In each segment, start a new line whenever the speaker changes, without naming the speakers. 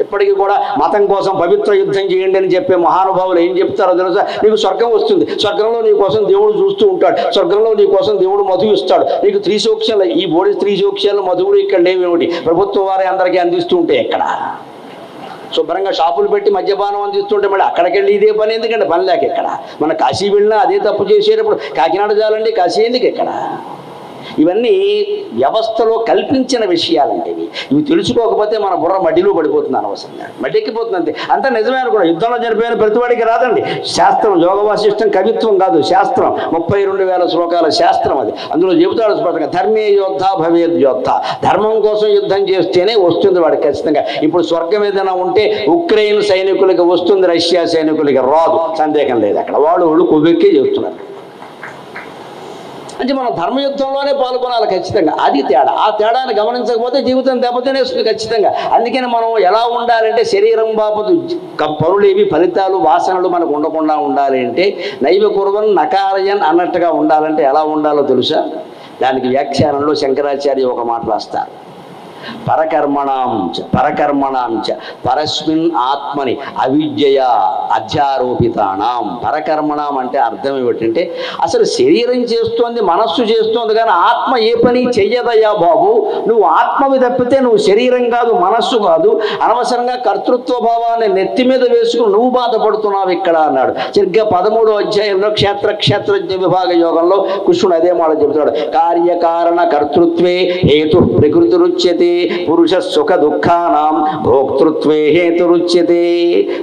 ఇప్పటికీ కూడా మతం కోసం పవిత్ర యుద్ధం చేయండి అని చెప్పే మహానుభావులు ఏం చెప్తారో తెలుసా? నీకు స్వర్గం వస్తుంది, స్వర్గంలో నీ కోసం దేవుడు చూస్తూ ఉంటాడు, స్వర్గంలో నీ కోసం దేవుడు మధువు ఇస్తాడు, నీకు త్రిశోక్ష్యాలు, ఈ బోడి త్రిశోక్ష్యాలు మధువుడు ఇక్కడ లేవేమిటి? ప్రభుత్వం వారే అందరికీ అందిస్తూ ఉంటే ఎక్కడ? శుభ్రంగా షాపులు పెట్టి మద్యపానం అందిస్తుంటే మళ్ళీ అక్కడికి వెళ్ళి ఇదే పని ఎందుకంటే పని లేక ఎక్కడ? మన కాశీ వెళ్ళినా అదే తప్పు చేసేటప్పుడు కాకినాడ చాలండి, కాశీ ఎందుకు ఎక్కడ? ఇవన్నీ వ్యవస్థలో కల్పించిన విషయాలంటే ఇవి తెలుసుకోకపోతే మన బుర్ర మడ్డిలో పడిపోతుంది, అనవసరంగా మడ్డెక్కిపోతుంది. అంతే అంతా నిజమే అనుకో. యుద్ధంలో చనిపోయిన ప్రతివాడికి రాదండి శాస్త్రం. యోగ వాసిష్టం కవిత్వం కాదు, శాస్త్రం. 32,000 శ్లోకాల శాస్త్రం అది. అందులో చెబుతాడు స్పష్టంగా, ధర్మే యోద్ధ భవేద్ యోద్ధ. ధర్మం కోసం యుద్ధం చేస్తేనే వస్తుంది వాడికి ఖచ్చితంగా. ఇప్పుడు స్వర్గం ఏదైనా ఉంటే ఉక్రెయిన్ సైనికులకి వస్తుంది, రష్యా సైనికులకి రాదు, సందేహం లేదు. అక్కడ వాళ్ళు కొవ్వెక్కే చెబుతున్నారు. అంటే మనం ధర్మయుద్ధంలోనే పాల్గొనాలి ఖచ్చితంగా. అది తేడా. ఆ తేడాన్ని గమనించకపోతే జీవితం దెబ్బతినేస్తుంది ఖచ్చితంగా. అందుకని మనం ఎలా ఉండాలంటే శరీరం బాపదు పరులేవి ఫలితాలు వాసనలు మనకు ఉండకుండా ఉండాలి అంటే నైవ కుర్వన్ నకారయన్ అన్నట్టుగా ఉండాలంటే ఎలా ఉండాలో తెలుసా? దానికి వ్యాఖ్యానంలో శంకరాచార్య ఒక మాట రాస్తారు. పరకర్మణాంచ పరస్మిన్ ఆత్మని అవిద్యయ అధ్యారోపితానాం. పరకర్మణం అంటే అర్థం ఏమిటంటే అసలు శరీరం చేస్తోంది, మనస్సు చేస్తోంది, కానీ ఆత్మ ఏ పని చెయ్యదయ్యా బాబు. నువ్వు ఆత్మవి తప్పితే నువ్వు శరీరం కాదు, మనస్సు కాదు. అనవసరంగా కర్తృత్వ భావాన్ని నెత్తి మీద వేసుకుని నువ్వు బాధపడుతున్నావు ఇక్కడ అన్నాడు. సరిగ్గా 13వ అధ్యాయంలో క్షేత్రజ్ఞ విభాగ యోగంలో కృష్ణుడు అదే మాట చెబుతాడు. కార్యకారణ కర్తృత్వే హేతు ప్రకృతిరుచ్యతే పురుష సుఖ దుఃఖానాం భోక్తృత్వే హేతురుచ్యతే.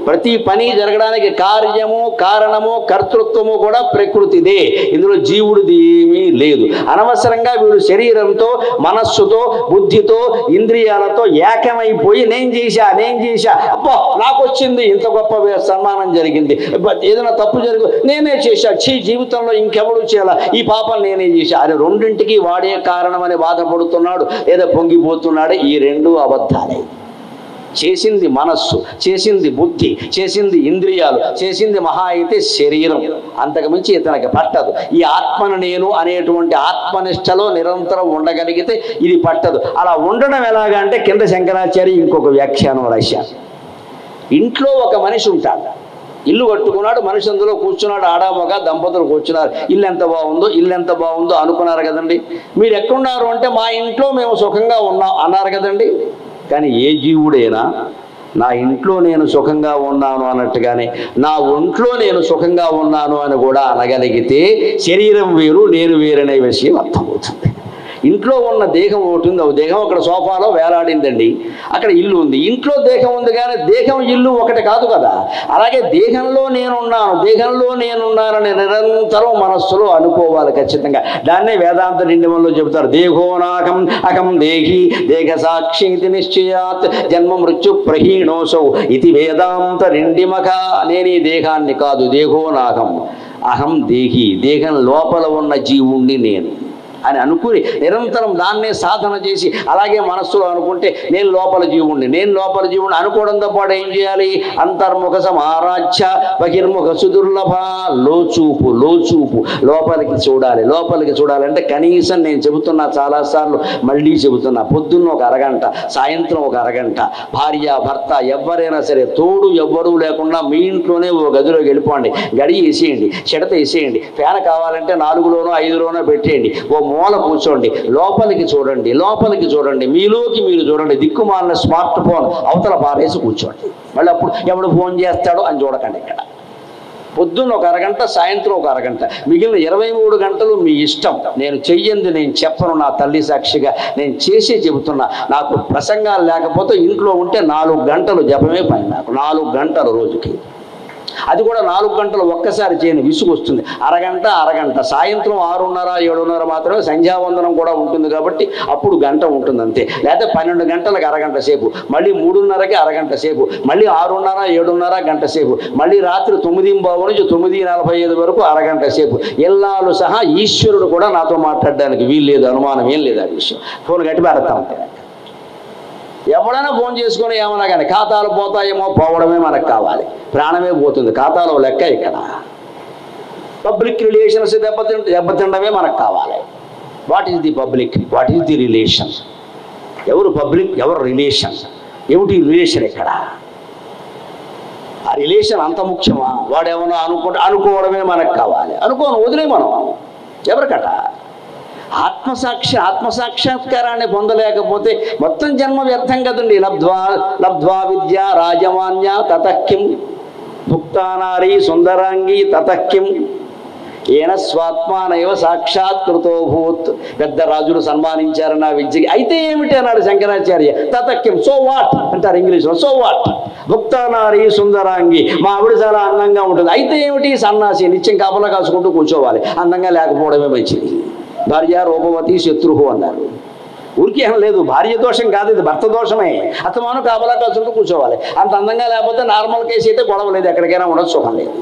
ప్రతి పని జరగడానికి కార్యము, కారణము, కర్తృత్వము కూడా ప్రకృతిదే. ఇందులో జీవుడిది ఏమీ లేదు. అనవసరంగా వీడు శరీరంతో, మనస్సుతో, బుద్ధితో, ఇంద్రియాలతో ఏకమైపోయి నేను చేశా అబ్బో నాకు వచ్చింది, ఇంత గొప్ప సన్మానం జరిగింది, ఏదైనా తప్పు జరిగి నేనే చేశా, జీవితంలో ఇంకెవడు చేయాల, ఈ పాపం నేనే చేశా అని రెండింటికి వాడే కారణమని బాధపడుతున్నాడు లేదా పొంగిపోతున్నాడు. ఈ రెండు అబద్ధాలే. చేసింది మనస్సు, చేసింది బుద్ధి, చేసింది ఇంద్రియాలు, చేసింది మహా అయితే శరీరం. అంతకుమించి ఇతనికి పట్టదు. ఈ ఆత్మను నేను అనేటువంటి ఆత్మనిష్టలో నిరంతరం ఉండగలిగితే ఇది పట్టదు. అలా ఉండడం ఎలాగంటే కింద శంకరాచార్య ఇంకొక వ్యాఖ్యానం రాశారు. ఇంట్లో ఒక మనిషి ఉంటాడు, ఇల్లు కట్టుకున్నాడు, మనిషి అందులో కూర్చున్నాడు, ఆడామొగ దంపతులు కూర్చున్నారు. ఇల్లు ఎంత బాగుందో అనుకున్నారు కదండి. మీరు ఎక్కడున్నారు అంటే మా ఇంట్లో మేము సుఖంగా ఉన్నాం అన్నారు కదండి. కానీ ఏ జీవుడైనా నా ఇంట్లో నేను సుఖంగా ఉన్నాను అన్నట్టుగానే నా ఒంట్లో నేను సుఖంగా ఉన్నాను అని కూడా అనగలిగితే శరీరం వేరు నేను వేరనే విషయం అర్థమవుతుంది. ఇంట్లో ఉన్న దేహం ఒకటి ఉంది, దేహం అక్కడ సోఫాలో వేలాడిందండి, అక్కడ ఇల్లు ఉంది. ఇంట్లో దేహం ఉంది కానీ దేహం ఇల్లు ఒకటి కాదు కదా. అలాగే దేహంలో నేనున్నానని నిరంతరం మనస్సులో అనుకోవాలి ఖచ్చితంగా. దాన్నే వేదాంత నిండిమంలో చెబుతారు. దేహోనాకం అకం దేహి దేహ సాక్షితి నిశ్చయాత్ జన్మ మృత్యు ప్రహీణోసౌ ఇది వేదాంత నిండిమక. నేను ఈ దేహాన్ని కాదు, దేహోనాకం అహం దేహి, దేహం లోపల ఉన్న జీవుణ్ణి నేను అని అనుకుని నిరంతరం దాన్నే సాధన చేసి అలాగే మనస్సులో అనుకుంటే నేను లోపల జీవుణ్ణి అనుకోవడంతో పాటు ఏం చేయాలి? అంతర్ముఖ సమారాధ్య బహిర్ముఖ సుదుర్లభ. లోచూపు లోపలికి చూడాలి అంటే కనీసం నేను చెబుతున్నా చాలాసార్లు, మళ్ళీ చెబుతున్నా, పొద్దున్న ఒక అరగంట, సాయంత్రం ఒక అరగంట, భార్య భర్త ఎవరైనా సరే తోడు ఎవ్వరూ లేకుండా మీ ఇంట్లోనే ఓ గదిలోకి వెళ్ళిపోండి, గడి వేసేయండి, చెడత వేసేయండి, ఫ్యాన్ కావాలంటే 4లోనో 5లోనో పెట్టేయండి, ఓ మూల కూర్చోండి, లోపలికి చూడండి, మీలోకి మీరు చూడండి. దిక్కుమాలిన స్మార్ట్ ఫోన్ అవతల పారేసి కూర్చోండి. మళ్ళీ అప్పుడు ఎవడు ఫోన్ చేస్తాడో అని చూడకండి. ఇక్కడ పొద్దున్న ఒక అరగంట, సాయంత్రం ఒక అరగంట, మిగిలిన 23 గంటలు మీ ఇష్టం. నేను చెయ్యంది నేను చెప్పను, నా తల్లి సాక్షిగా నేను చేసే చెబుతున్నా. నాకు ప్రసంగాలు లేకపోతే ఇంట్లో ఉంటే 4 గంటలు జపమే పని, నాకు 4 గంటలు రోజుకి. అది కూడా 4 గంటలు ఒక్కసారి చేయని విసుగు వస్తుంది. అరగంట, సాయంత్రం 6:30, 7:30 మాత్రమే సంధ్యావందనం కూడా ఉంటుంది కాబట్టి అప్పుడు గంట ఉంటుంది అంతే. లేకపోతే 12 గంటలకు అరగంట సేపు, మళ్ళీ 3:30కి అరగంట సేపు, మళ్ళీ 6:30, 7:30 గంట సేపు, మళ్ళీ రాత్రి 9:15 నుంచి 9:45 వరకు అరగంట సేపు. ఇల్లాలు సహా ఈశ్వరుడు కూడా నాతో మాట్లాడడానికి వీలు లేదు, అనుమానం ఏం లేదు. ఆ విషయం ఫోన్ గట్టి పెడతా ఉంటాయి. ఎవడైనా ఫోన్ చేసుకుని ఏమన్నా కానీ ఖాతాలు పోతాయేమో, పోవడమే మనకు కావాలి. ప్రాణమే పోతుంది, ఖాతాలో లెక్క ఇక్కడ. పబ్లిక్ రిలేషన్స్ దెబ్బతిండమే మనకు కావాలి. What is the public, what is the relation? ఎవరు పబ్లిక్, ఎవరు రిలేషన్? ఏమిటి రిలేషన్ ఇక్కడ? ఆ రిలేషన్ అంత ముఖ్యమా? వాడేమన్నా అనుకోవడమే మనకు కావాలి, అనుకోను వదిలే మనం ఎవరికట. ఆత్మసాక్షాత్కారాన్ని పొందలేకపోతే మొత్తం జన్మ వ్యర్థం కదండి. లబ్ధ్వా విద్య రాజమాన్య తతక్కిం భుక్తానారీ సుందరాంగి తతక్కిం ఏన స్వాత్మానైవ సాక్షాత్కృతోభూత్. పెద్ద రాజులు సన్మానించారు నా విద్యకి, అయితే ఏమిటి అన్నాడు శంకరాచార్య. తతక్కిం, సో వాట్ అంటారు ఇంగ్లీష్లో. సో వాట్, భుక్తానారీ సుందరాంగి, మా ఆవిడ చాలా అందంగా ఉంటుంది, అయితే ఏమిటి? సన్నాసి, నిత్యం కాపలా కాసుకుంటూ కూర్చోవాలి, అందంగా లేకపోవడమే మంచిది. భార్య రూపవతి శత్రువు అన్నారు. ఊరికి ఏం లేదు, భార్య దోషం కాదు, ఇది భర్త దోషమే. అతమాను కాపలా కాసుకుంటూ కూర్చోవాలి. అంత అందంగా లేకపోతే నార్మల్ కేసు అయితే గొడవ లేదు, ఎక్కడికైనా ఉండదు, సుఖం లేదు.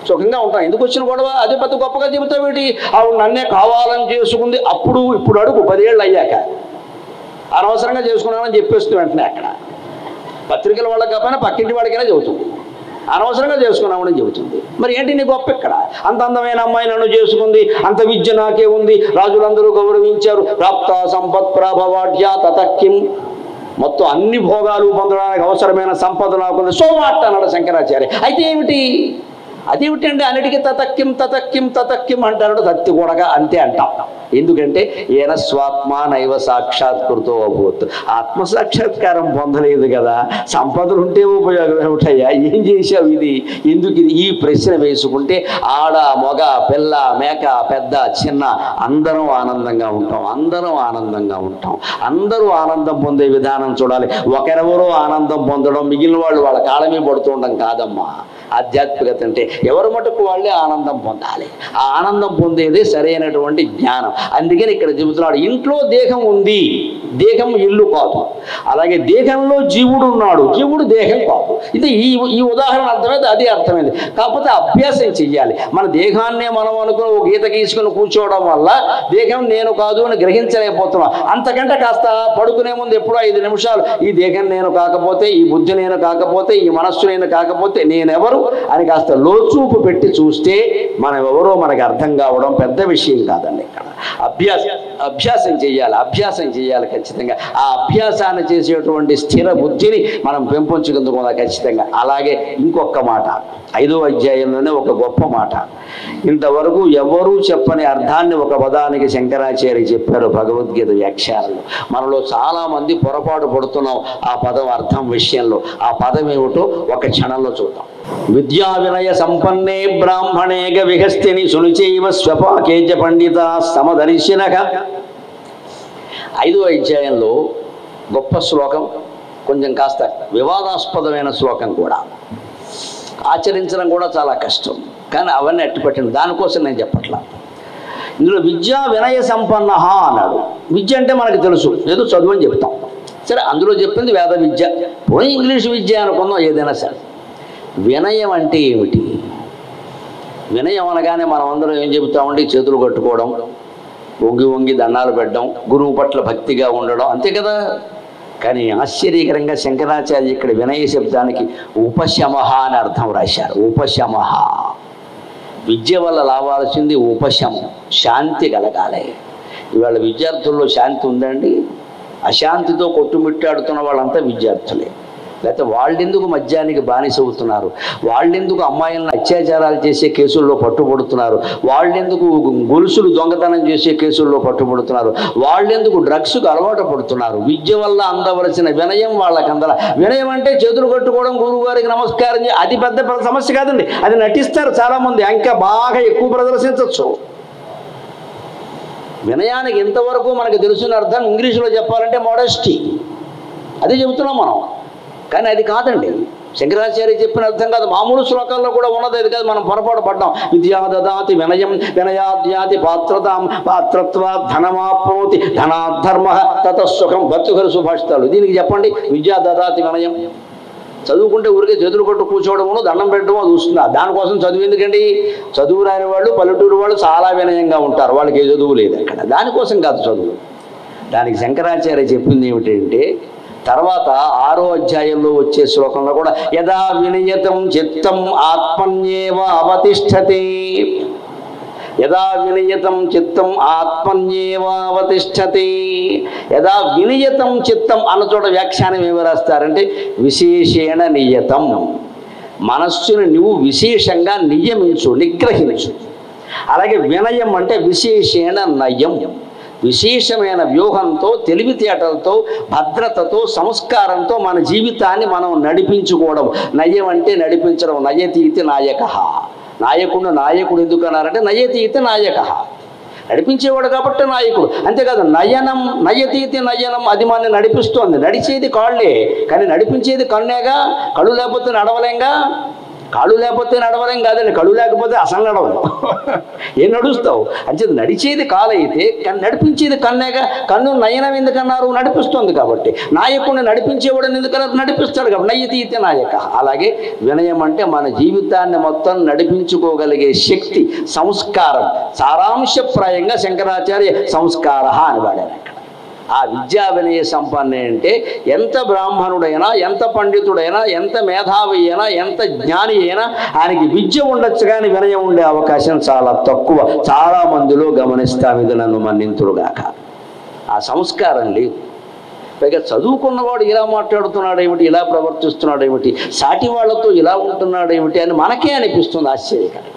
సుఖంగా ఉంటాం. ఎందుకు వచ్చిన గొడవ? అదే పెద్ద గొప్పగా చెబుతావేటి? ఆవిడ నన్నే కావాలని చేసుకుంది. ఇప్పుడు అడుగు 10 ఏళ్ళు అయ్యాక అనవసరంగా చేసుకున్నానని చెప్పేస్తూ వెంటనే అక్కడ పత్రికల వాళ్ళకి కాకపోయినా పక్కింటి వాడికైనా చెబుతుంది, అనవసరంగా చేసుకున్నామని చెబుతుంది. మరి ఏంటి నీ గొప్ప ఇక్కడ? అంత అందమైన అమ్మాయి నన్ను చేసుకుంది, అంత విద్య నాకే ఉంది, రాజులందరూ గౌరవించారు, ప్రాప్త సంపత్ ప్రభవాఢ్య తతక్కిం, మొత్తం అన్ని భోగాలు పొందడానికి అవసరమైన సంపద నాకుంది. సో వాట్ అన్నాడు శంకరాచార్య. అయితే ఏమిటి? అదేమిటంటే అన్నిటికీ తతక్కిం తతక్కిం తతక్కిం అంటారు. తత్తి కూడగా అంతే అంటాం. ఎందుకంటే ఏన స్వాత్మా నైవ సాక్షాత్కృతో అభూత్. ఆత్మసాక్షాత్కారం పొందలేదు కదా, సంపదలు ఉంటే ఉపయోగం ఏమిటయ్యా? ఏం చేశావు ఇది? ఎందుకు ఇది? ఈ ప్రశ్న వేసుకుంటే ఆడ మగ పిల్ల మేక పెద్ద చిన్న అందరం ఆనందంగా ఉంటాం. అందరూ ఆనందం పొందే విధానం చూడాలి. ఒకరెవరో ఆనందం పొందడం, మిగిలిన వాళ్ళు వాళ్ళ కాళ్ళమే పడుతూ ఉండడం కాదమ్మా. ఆధ్యాత్మికత అంటే ఎవరి మటుకు వాళ్ళే ఆనందం పొందాలి. ఆ ఆనందం పొందేదే సరైనటువంటి జ్ఞానం. అందుకని ఇక్కడ చెబుతున్నాడు, ఇంట్లో దేహం ఉంది, దేహం ఇల్లు కాదు. అలాగే దేహంలో జీవుడు ఉన్నాడు, జీవుడు దేహం కాదు. ఇది ఈ ఉదాహరణ అర్థమైంది, అది అర్థమైంది. కాకపోతే అభ్యాసం చెయ్యాలి. మన దేహాన్నే మనం అనుకుని ఒక గీత గీసుకుని కూర్చోవడం వల్ల దేహం నేను కాదు అని గ్రహించలేకపోతున్నాం. అంతకంటే కాస్త పడుకునే ముందు ఎప్పుడో 5 నిమిషాలు ఈ దేహం నేను కాకపోతే, ఈ బుద్ధి నేను కాకపోతే, ఈ మనస్సు నేను కాకపోతే నేనెవరు అని కాస్త లోచూపు పెట్టి చూస్తే మనం ఎవరో మనకు అర్థం కావడం పెద్ద విషయం కాదండి. ఇక్కడ అభ్యాసం చేయాలి ఖచ్చితంగా. ఆ అభ్యాసాన్ని చేసేటువంటి స్థిర బుద్ధిని మనం పెంపొంచుకుందుకుందా ఖచ్చితంగా. అలాగే ఇంకొక మాట 5వ అధ్యాయంలోనే ఒక గొప్ప మాట, ఇంతవరకు ఎవరూ చెప్పని అర్థాన్ని ఒక పదానికి శంకరాచార్య చెప్పారు భగవద్గీత వ్యాఖ్యానంలో. మనలో చాలా మంది పొరపాటు పడుతున్నాం ఆ పదం అర్థం విషయంలో. ఆ పదం ఏమిటో ఒక క్షణంలో చూద్దాం. విద్యా వినయ సంపన్నే బ్రాహ్మణేగ విహస్తిని సునిచైవ స్వపాకేజ పండిత సమదర్శినక. 5వ అధ్యాయంలో గొప్ప శ్లోకం, కొంచెం కాస్త వివాదాస్పదమైన శ్లోకం కూడా, ఆచరించడం కూడా చాలా కష్టం. కానీ అవన్నీ అట్టిపెట్టండి, దానికోసం నేను చెప్పట్లా. ఇందులో విద్యా వినయ సంపన్న అన్నాడు. విద్య అంటే మనకు తెలుసు, ఏదో చదువు అని చెప్తాం. సరే, అందులో చెప్పింది వేద విద్య, పోనీ ఇంగ్లీష్ విద్య అనుకుందాం, ఏదైనా సరే. వినయం అంటే ఏమిటి? వినయం అనగానే మనం అందరం ఏం చెబుతామండి? చేతులు కట్టుకోవడం, వంగి దండాలు పెట్టడం, గురువు పట్ల భక్తిగా ఉండడం, అంతే కదా. కానీ ఆశ్చర్యకరంగా శంకరాచార్య ఇక్కడ వినయ శబ్దానికి ఉపశమః అని అర్థం రాశారు. ఉపశమః, విద్య వల్ల లావాల్సింది ఉపశమం, శాంతి కలగాలి. ఇవాళ విద్యార్థుల్లో శాంతి ఉందండి? అశాంతితో కొట్టుమిట్టాడుతున్న వాళ్ళంతా విద్యార్థులే. లేకపోతే వాళ్ళెందుకు మద్యానికి బానిస అవుతున్నారు, వాళ్ళెందుకు అమ్మాయిలను అత్యాచారాలు చేసే కేసుల్లో పట్టుబడుతున్నారు, వాళ్ళెందుకు గొలుసులు దొంగతనం చేసే కేసుల్లో పట్టుబడుతున్నారు, వాళ్ళెందుకు డ్రగ్స్కు అలవాటు పడుతున్నారు? విద్య వల్ల అందవలసిన వినయం వాళ్ళకి అందల. వినయం అంటే చేతులు కట్టుకోవడం, గురువు గారికి నమస్కారం అది పెద్ద సమస్య కాదండి. అది నటిస్తారు చాలామంది, ఇంకా బాగా ఎక్కువ ప్రదర్శించవచ్చు. వినయానికి ఎంతవరకు మనకు తెలిసిన అర్థం ఇంగ్లీషులో చెప్పాలంటే మోడెస్టీ, అది చెబుతున్నాం మనం. కానీ అది కాదండి, శంకరాచార్య చెప్పిన అర్థం కాదు. మామూలు శ్లోకాల్లో కూడా ఉన్నది అది కాదు, మనం పొరపాటు పడ్డాం. విద్యా దదాతి వినయం వినయాద్యాతి పాత్రతాం పాత్రత్వా ధనమాప్నోతి ధనాధర్మ తతసుఖం. భర్తృహరి సుభాషితాలు. దీనికి చెప్పండి, విద్యా దదాతి వినయం. చదువుకుంటే ఊరికే చేతులు కొట్టు కూర్చోవడము, దండం పెట్టడము అది వస్తుందా? దానికోసం చదువు ఎందుకండి? చదువు రాని వాళ్ళు, పల్లెటూరు వాళ్ళు చాలా వినయంగా ఉంటారు, వాళ్ళకి ఏ చదువు లేదు అక్కడ. దానికోసం కాదు చదువు. దానికి శంకరాచార్య చెప్పింది ఏమిటంటే, తర్వాత 6వ అధ్యాయంలో వచ్చే శ్లోకంలో కూడా యదా వినియతం చిత్తం ఆత్మన్యేవ అవతిష్ఠతే. యదా వినియతం చిత్తం ఆత్మన్యేవావతిష్ఠతే. యదా వినియతం చిత్తం అన్న చోట వ్యాఖ్యానం ఏమి రాస్తారంటే విశేషేణ నియతం, మనస్సును నువ్వు విశేషంగా నియమించు, నిగ్రహించు. అలాగే వినయం అంటే విశేషేణ నయం, విశేషమైన వ్యూహంతో, తెలివితేటలతో, భద్రతతో, సంస్కారంతో మన జీవితాన్ని మనం నడిపించుకోవడం. నయం అంటే నడిపించడం. నయతీతి నాయక. నాయకుడు ఎందుకు అన్నారంటే నయతీతి నాయక, నడిపించేవాడు కాబట్టి నాయకుడు. అంతేకాదు నయనం, నయతీతి నయనం, అది మన నడిపిస్తోంది. నడిచేది కాళ్ళే కానీ నడిపించేది కన్నేగా. కళ్ళు లేకపోతే నడవలేంగా. కాళ్ళు లేకపోతే నడవలేం కాదండి, కళ్ళు లేకపోతే అసలు నడవలేం. ఏం నడుస్తావు? అంటే నడిచేది కాలైతే కానీ నడిపించేది కన్నేగా. కన్ను నయనం ఎందుకన్నారు? నడిపిస్తుంది కాబట్టి. నాయకుడిని నడిపించేవాడిని ఎందుకన్నారు? నడిపిస్తాడు కాబట్టి. నయతీతి నాయక. అలాగే వినయం అంటే మన జీవితాన్ని మొత్తం నడిపించుకోగలిగే శక్తి, సంస్కారం. సారాంశప్రాయంగా శంకరాచార్య సంస్కార అని వాడారు. ఆ విద్యా వినయ సంపన్నే అంటే ఎంత బ్రాహ్మణుడైనా, ఎంత పండితుడైనా, ఎంత మేధావి అయినా, ఎంత జ్ఞాని అయినా ఆయనకి విద్య ఉండొచ్చు కానీ వినయం ఉండే అవకాశం చాలా తక్కువ. చాలా మందిలో గమనిస్తాం. ఇది నన్ను మన్నింతుడుగాక. ఆ సంస్కారం లేదు. పైగా చదువుకున్నవాడు ఇలా మాట్లాడుతున్నాడు ఏమిటి, ఇలా ప్రవర్తిస్తున్నాడు ఏమిటి, సాటి వాళ్ళతో ఇలా ఉంటున్నాడు ఏమిటి అని మనకే అనిపిస్తుంది ఆశ్చర్యకరంగా.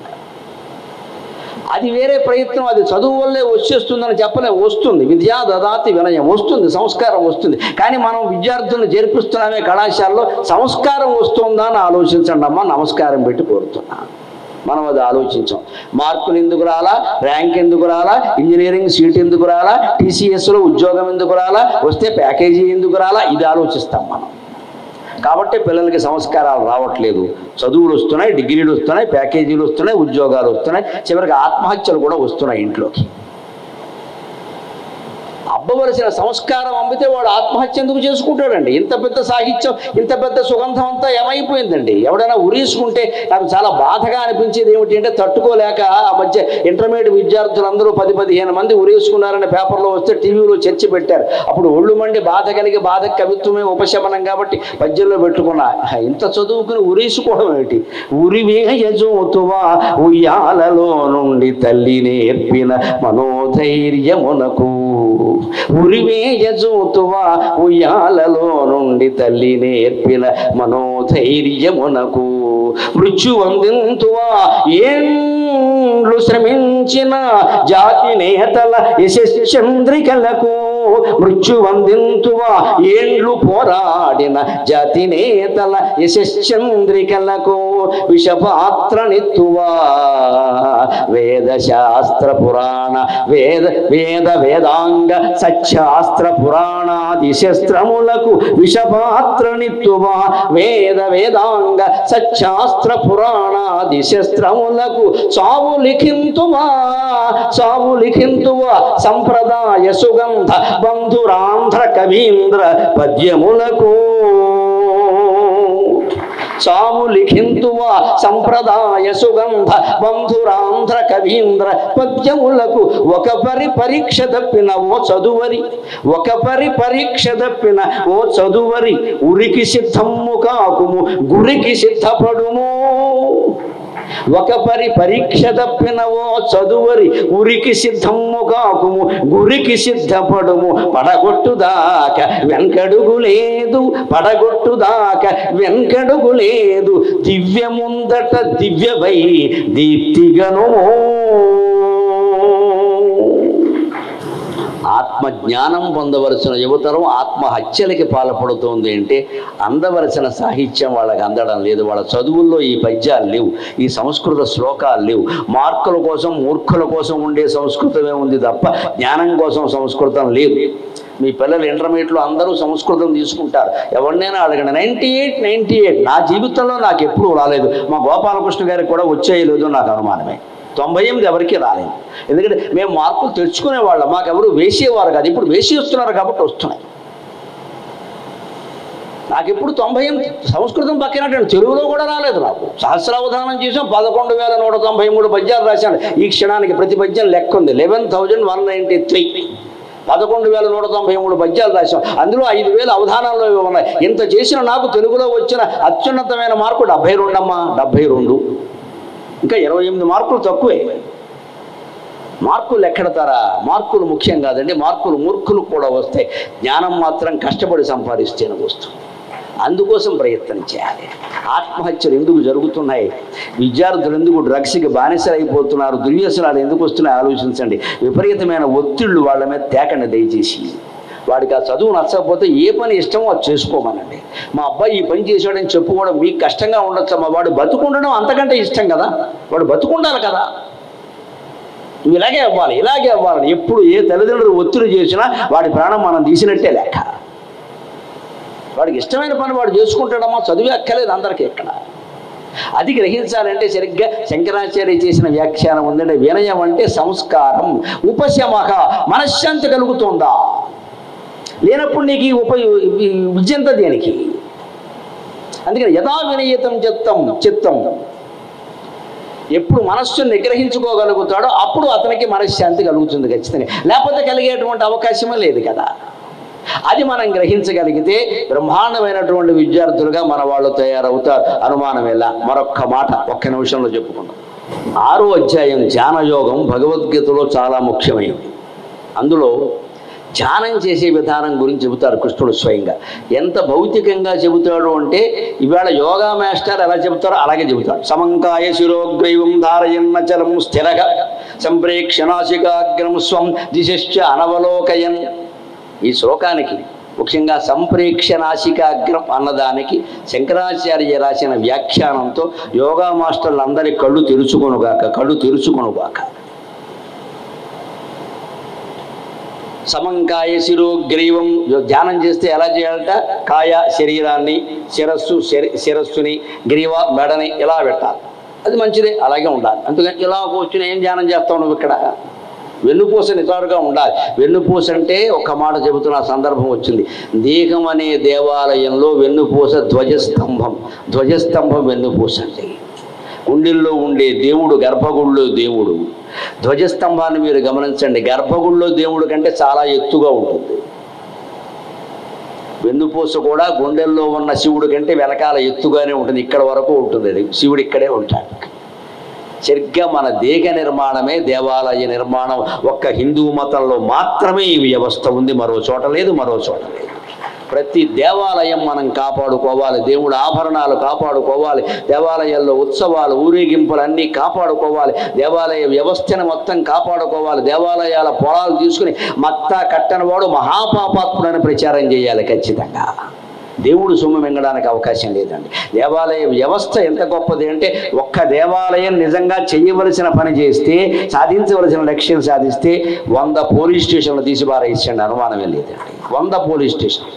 అది వేరే ప్రయత్నం, అది చదువు వల్లే వచ్చేస్తుందని చెప్పలే. వస్తుంది, విద్యా దదాతి వినయం వస్తుంది, సంస్కారం వస్తుంది. కానీ మనం విద్యార్థులను చేర్పిస్తున్నామే కళాశాలలో, సంస్కారం వస్తుందా అని ఆలోచించండి అమ్మా. నమస్కారం పెట్టి కోరుతున్నాను. మనం అది ఆలోచించాం. మార్కులు ఎందుకు రాలా, ర్యాంక్ ఎందుకు రాలా, ఇంజనీరింగ్ సీట్ ఎందుకు రాలా, టీసీఎస్లో ఉద్యోగం ఎందుకు రాలా, వస్తే ప్యాకేజీ ఎందుకు రాలా, ఇది ఆలోచిస్తాం మనం. కాబట్టి పిల్లలకి సంస్కారాలు రావట్లేదు. చదువులు వస్తున్నాయి, డిగ్రీలు వస్తున్నాయి, ప్యాకేజీలు వస్తున్నాయి, ఉద్యోగాలు వస్తున్నాయి, చివరికి ఆత్మహత్యలు కూడా వస్తున్నాయి ఇంట్లోకి. అబ్బవలసిన సంస్కారం అమ్మితే వాడు ఆత్మహత్య ఎందుకు చేసుకుంటాడండి? ఇంత పెద్ద సాహిత్యం, ఇంత పెద్ద సుగంధం అంతా ఏమైపోయిందండి? ఎవడైనా ఉరేసుకుంటే నాకు చాలా బాధగా అనిపించేది ఏమిటి అంటే, తట్టుకోలేక ఆ మధ్య ఇంటర్మీడియట్ విద్యార్థులందరూ 10-15 మంది ఉరేసుకున్నారని పేపర్లో వస్తే టీవీలో చర్చ పెట్టారు. అప్పుడు ఒళ్ళు మండి బాధ కలిగి, బాధ కవిత్వమే ఉపశమనం కాబట్టి పద్యంలో పెట్టుకున్నా. ఇంత చదువుకుని ఉరేసుకోవడం ఏమిటి? ఉరివేయజోతువా ఉయ్యాలలో నుండి తల్లి నేర్పిన మనోధైర్యమునకు, ఉరివేయజోతువా ఉయ్యాలలో నుండి తల్లి నేర్పిన మనోధైర్యమునకు, మృత్యువందింతువా ఏండ్లు శ్రమించిన జాతి నేతల యశశ్చంద్రికలకు, మృత్యువందింతువా ఏండ్లు పోరాడిన జాతి నేతల యశశ్చంద్రికలకు, విషపాత్రనిత్తువా వేదశాస్త్ర పురాణ వేదాంగ సత్శాస్త్ర పురాణాది శస్త్రములకు, విషపాత్రనిత్తువా వేదాంగ సత్శాస్త్ర పురాణాది శస్త్రములకు, చావు లిఖింతువా సంప్రదాయ సుగంధ బంధురాంధ్ర కవీంద్ర పద్యములకు, చావు లిఖింతువా సంప్రదాయ సుగంధ బంధురాంధ్ర కవీంద్ర పద్యములకు, ఒక పరీక్ష తప్పిన ఓ చదువరి, ఒక పరీక్ష తప్పిన ఓ చదువరి, ఉరికి సిద్ధము కాకుము గురికి సిద్ధపడుము, ఒక పరీక్ష తప్పిన ఓ చదువరి, ఉరికి సిద్ధము కాకుము గురికి సిద్ధపడుము, పడగొట్టుదాక వెంకడుగు లేదు, పడగొట్టుదాక వెంకడుగు లేదు, దివ్యముందట దివ్యవై దీప్తిగను. ఆత్మజ్ఞానం పొందవలసిన యువతరం ఆత్మహత్యలకి పాల్పడుతోంది అంటే అందవలసిన సాహిత్యం వాళ్ళకి అందడం లేదు. వాళ్ళ చదువుల్లో ఈ పద్యాలు లేవు, ఈ సంస్కృత శ్లోకాలు లేవు. మార్కుల కోసం, మూర్ఖుల కోసం ఉండే సంస్కృతమే ఉంది తప్ప జ్ఞానం కోసం సంస్కృతం లేదు. మీ పిల్లలు ఇంటర్మీడియట్లో అందరూ సంస్కృతం తీసుకుంటారు. ఎవరినైనా అడగండి, 98 నా జీవితంలో నాకు ఎప్పుడూ రాలేదు. మా గోపాలకృష్ణ గారికి కూడా వచ్చేయలేదు నాకు అనుమానమే. 98 ఎవరికి రాలేదు. ఎందుకంటే మేము మార్కులు తెచ్చుకునేవాళ్ళం, మాకెవరు వేసేవారు కాదు. ఇప్పుడు వేసేస్తున్నారు కాబట్టి వస్తున్నాయి. నాకు ఎప్పుడు 98 సంస్కృతం పక్కన తెలుగులో కూడా రాలేదు. నాకు సహస్రావధానం చేసాం, 11,193 పద్యాలు రాశాను. ఈ క్షణానికి ప్రతి పద్యం లెక్క ఉంది, 11,193. 11,193 పద్యాలు రాశాం. అందులో 5,000 అవధానాల్లో ఉన్నాయి. ఇంత చేసిన నాకు తెలుగులో వచ్చిన అత్యున్నతమైన మార్కు 72 అమ్మా, 72. ఇంకా 28 మార్కులు తక్కువే. మార్కులు ఎక్కడతారా? మార్కులు ముఖ్యం కాదండి, మార్కులు మూర్ఖులు కూడా వస్తాయి. జ్ఞానం మాత్రం కష్టపడి సంపాదిస్తేనే వస్తుంది. అందుకోసం ప్రయత్నం చేయాలి. ఆత్మహత్యలు ఎందుకు జరుగుతున్నాయి? విద్యార్థులు ఎందుకు డ్రగ్స్కి బానిసలు అయిపోతున్నారు? దుర్వ్యసనాలు ఎందుకు వస్తున్నాయి ఆలోచించండి. విపరీతమైన ఒత్తిళ్లు వాళ్ళ మీద తేకండి దయచేసి. వాడికి ఆ చదువు నచ్చకపోతే ఏ పని ఇష్టమో అది చేసుకోమనండి. మా అబ్బాయి ఈ పని చేశాడని చెప్పుకోవడం మీకు కష్టంగా ఉండొచ్చమ్మా, వాడు బతుకుండడం అంతకంటే ఇష్టం కదా. వాడు బతుకుండాలి కదా. నువ్వు ఇలాగే అవ్వాలి, ఇలాగే అవ్వాలని ఎప్పుడు ఏ తల్లిదండ్రులు ఒత్తిడి చేసినా వాడి ప్రాణం మనం తీసినట్టే లెక్క. వాడికి ఇష్టమైన పని వాడు చేసుకుంటాడమ్మా, చదివే అక్కలేదు అందరికీ ఎక్కడ. అది గ్రహించాలంటే సరిగ్గా శంకరాచార్య చేసిన వ్యాఖ్యానం ఉందంటే, వినయం అంటే సంస్కారం, ఉపశమక, మనశ్శాంతి కలుగుతుందా? లేనప్పుడు నీకు ఈ విద్యంత దేనికి? అందుకని యథా వినయతం చిత్తం, ఎప్పుడు మనస్సును నిగ్రహించుకోగలుగుతాడో అప్పుడు అతనికి మనశ్శాంతి కలుగుతుంది ఖచ్చితంగా. లేకపోతే కలిగేటువంటి అవకాశమే లేదు కదా. అది మనం గ్రహించగలిగితే బ్రహ్మాండమైనటువంటి విద్యార్థులుగా మన వాళ్ళు తయారవుతారు. అనుమానం ఎలా? మరొక్క మాట ఒక్క నిమిషంలో చెప్పుకుందాం. 6వ అధ్యాయం ధ్యానయోగం భగవద్గీతలో చాలా ముఖ్యమైనది. అందులో ధ్యానం చేసే విధానం గురించి చెబుతారు కృష్ణుడు స్వయంగా. ఎంత భౌతికంగా చెబుతాడు అంటే, ఇవాళ యోగా మాస్టర్ ఎలా చెబుతారో అలాగే చెబుతాడు. సమంకాయ శిరోగ్రైవం ధారయన్నచలం స్థిరగా సంప్రేక్షణాశికాగ్రం స్వం దిశశ్చ అనవలోకయన్. ఈ శ్లోకానికి ముఖ్యంగా సంప్రేక్షణాశికాగ్రం అన్నదానికి శంకరాచార్య రాసిన వ్యాఖ్యానంతో యోగా మాస్టర్లు అందరి కళ్ళు తెరుచుకొనుగాక. సమంకాయ శిరోగ్రీవం ధ్యానం చేస్తే ఎలా చేయాలట? కాయ శరీరాన్ని, శిరస్సుని, గ్రీవ మెడని ఇలా పెట్టాలి. అది మంచిదే, అలాగే ఉండాలి. అందుకని ఇలా కూర్చుని ఏం ధ్యానం చేస్తావు నువ్వు? ఇక్కడ వెన్నుపూస నిటారుగా ఉండాలి. వెన్నుపూస అంటే ఒక్క మాట చెబుతున్న సందర్భం వచ్చింది. దేహం అనే దేవాలయంలో వెన్నుపూస ధ్వజస్తంభం వెన్నుపూస అంటే. గుండెల్లో ఉండే దేవుడు గర్భగుడిలో దేవుడు. ధ్వజస్తంభాన్ని మీరు గమనించండి, గర్భగుడిలో దేవుడు కంటే చాలా ఎత్తుగా ఉంటుంది. వెన్నుపూస కూడా గుండెల్లో ఉన్న శివుడి కంటే వెనకాల ఎత్తుగానే ఉంటుంది. ఇక్కడ వరకు ఉంటుంది, శివుడు ఇక్కడే ఉంటాడు. సరిగ్గా మన దేహ నిర్మాణమే దేవాలయ నిర్మాణం. ఒక్క హిందూ మతంలో మాత్రమే ఈ వ్యవస్థ ఉంది, మరో చోట లేదు. ప్రతి దేవాలయం మనం కాపాడుకోవాలి. దేవుడు ఆభరణాలు కాపాడుకోవాలి. దేవాలయాల్లో ఉత్సవాలు, ఊరేగింపులు అన్నీ కాపాడుకోవాలి. దేవాలయ వ్యవస్థను మొత్తం కాపాడుకోవాలి. దేవాలయాల పొలాలు తీసుకుని మత్తా కట్టని వాడు మహాపాపాత్ముడని ప్రచారం చేయాలి ఖచ్చితంగా. దేవుడు సొమ్ము మింగడానికి అవకాశం లేదండి. దేవాలయ వ్యవస్థ ఎంత గొప్పది అంటే, ఒక్క దేవాలయం నిజంగా చేయవలసిన పని చేస్తే, సాధించవలసిన లక్ష్యం సాధిస్తే 100 పోలీస్ స్టేషన్లు తీసి పారేయించండి, అనుమానమే లేదండి. 100 పోలీస్ స్టేషన్.